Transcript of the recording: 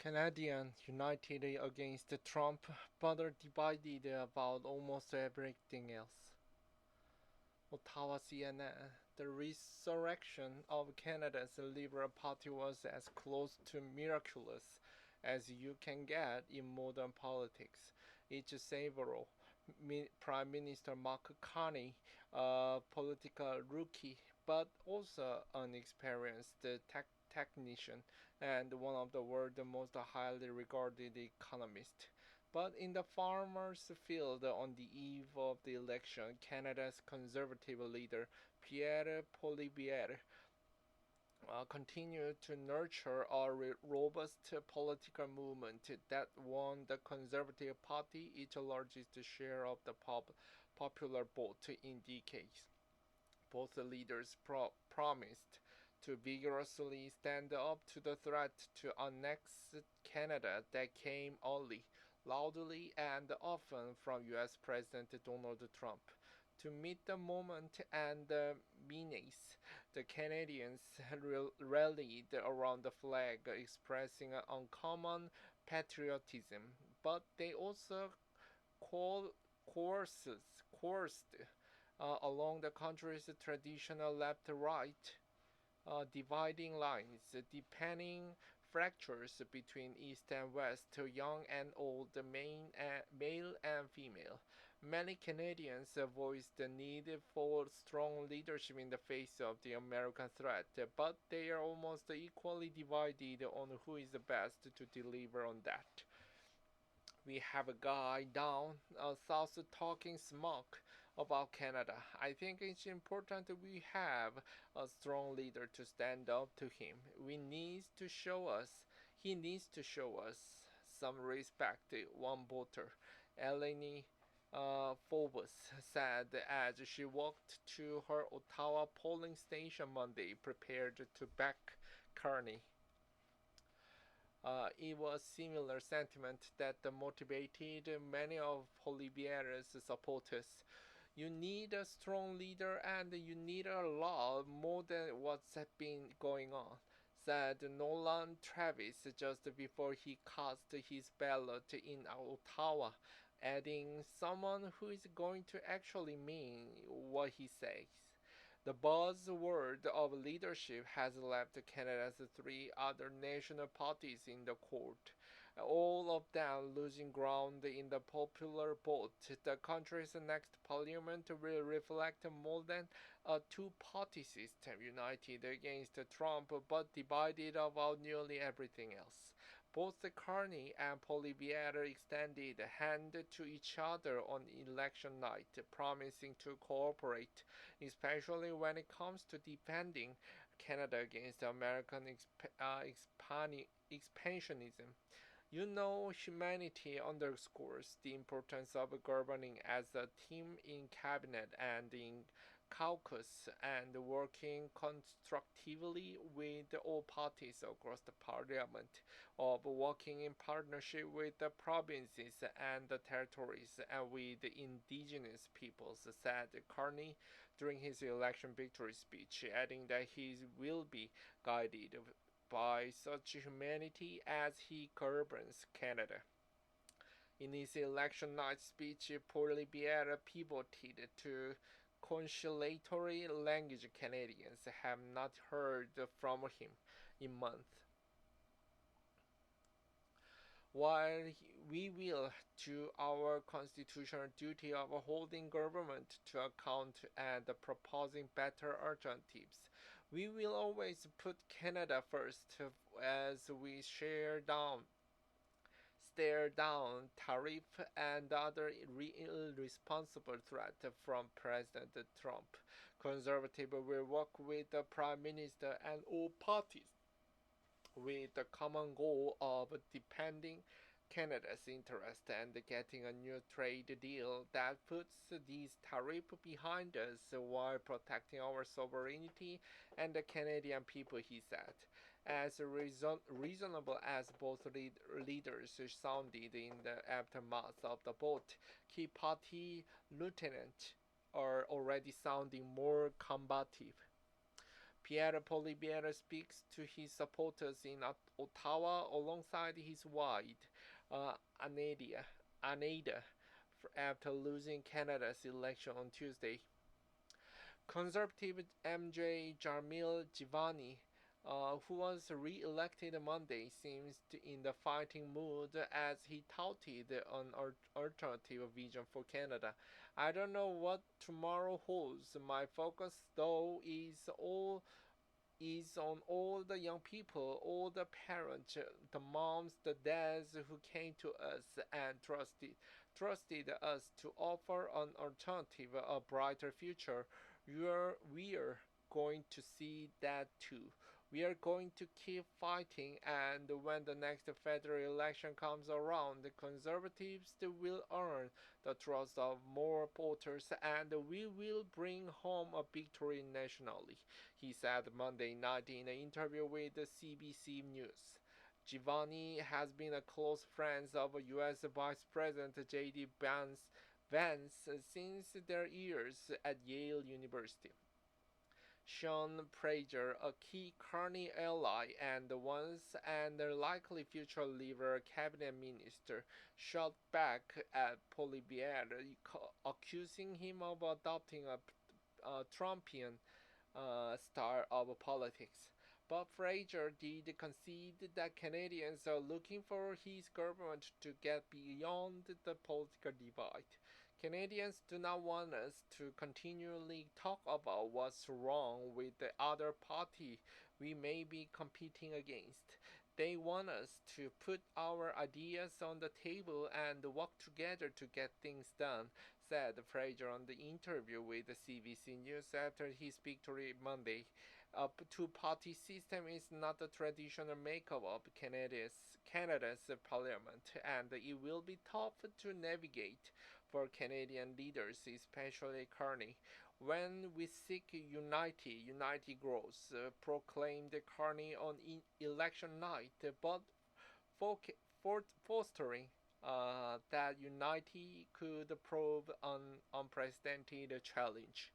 Canadians united against Trump, but are divided about almost everything else. Ottawa CNN. The resurrection of Canada's Liberal Party was as close to miraculous as you can get in modern politics. Each several Prime Minister Mark Carney, a political rookie, but also an experienced technician and one of the world's most highly regarded economists. But in the farmers' field on the eve of the election, Canada's conservative leader, Pierre Poilievre, continued to nurture a robust political movement that won the Conservative Party its largest share of the popular vote in decades. Both leaders promised to vigorously stand up to the threat to annex Canada that came early, loudly, and often from U.S. President Donald Trump. To meet the moment and the menace, the Canadians rallied around the flag, expressing an uncommon patriotism, but they also coursed along the country's traditional left-right dividing lines, deepening fractures between East and West, young and old, male and female. Many Canadians voiced the need for strong leadership in the face of the American threat, but they are almost equally divided on who is the best to deliver on that. We have a guy down south talking smoke about Canada. I think it's important that we have a strong leader to stand up to him. He needs to show us some respect. One voter, Eleni Phobos, said as she walked to her Ottawa polling station Monday, prepared to back Carney. It was similar sentiment that motivated many of Poilievre's supporters. You need a strong leader and you need a lot more than what's been going on, said Nolan Travis just before he cast his ballot in Ottawa, adding someone who is going to actually mean what he says. The buzzword of leadership has left Canada's three other national parties in the court, all of them losing ground in the popular vote. The country's next parliament will reflect more than a two-party system, united against Trump but divided about nearly everything else. Both Carney and Poilievre extended a hand to each other on election night, promising to cooperate, especially when it comes to defending Canada against American expansionism. Humanity underscores the importance of governing as a team in cabinet and in caucus and working constructively with all parties across the parliament, of working in partnership with the provinces and the territories and with the indigenous peoples, said Carney during his election victory speech, adding that he will be guided by such humanity as he governs Canada. In his election night speech, Poilievre pivoted to conciliatory language Canadians have not heard from him in months. While we will do our constitutional duty of holding government to account and proposing better alternatives, we will always put Canada first as we stare down tariff and other irresponsible threats from President Trump. Conservatives will work with the Prime Minister and all parties with the common goal of defending Canada's interest and getting a new trade deal that puts these tariffs behind us while protecting our sovereignty and the Canadian people, he said. As reasonable as both leaders sounded in the aftermath of the vote, key party lieutenants are already sounding more combative. Pierre Poilievre speaks to his supporters in Ottawa alongside his wife, uh, Anadia, Anada, after losing Canada's election on Tuesday. Conservative MJ Jarmil Givani, who was re-elected Monday, seems in the fighting mood as he touted an alternative vision for Canada. I don't know what tomorrow holds. My focus, though, is on all the young people, all the parents, the moms, the dads who came to us and trusted us to offer an alternative, a brighter future. We are going to see that too. We are going to keep fighting, and when the next federal election comes around, the conservatives will earn the trust of more voters, and we will bring home a victory nationally, he said Monday night in an interview with CBC News. Giovanni has been a close friend of U.S. Vice President J.D. Vance since their years at Yale University. Sean Fraser, a key Carney ally and once and likely future Labour cabinet minister, shot back at Poilievre, accusing him of adopting a Trumpian style of politics. But Fraser did concede that Canadians are looking for his government to get beyond the political divide. Canadians do not want us to continually talk about what's wrong with the other party we may be competing against. They want us to put our ideas on the table and work together to get things done, said Fraser on the interview with the CBC News after his victory Monday. A two-party system is not the traditional makeup of Canada's parliament, and it will be tough to navigate for Canadian leaders, especially Carney. When we seek unity, unity grows, proclaimed Carney on election night, but fostering that unity could prove an unprecedented challenge.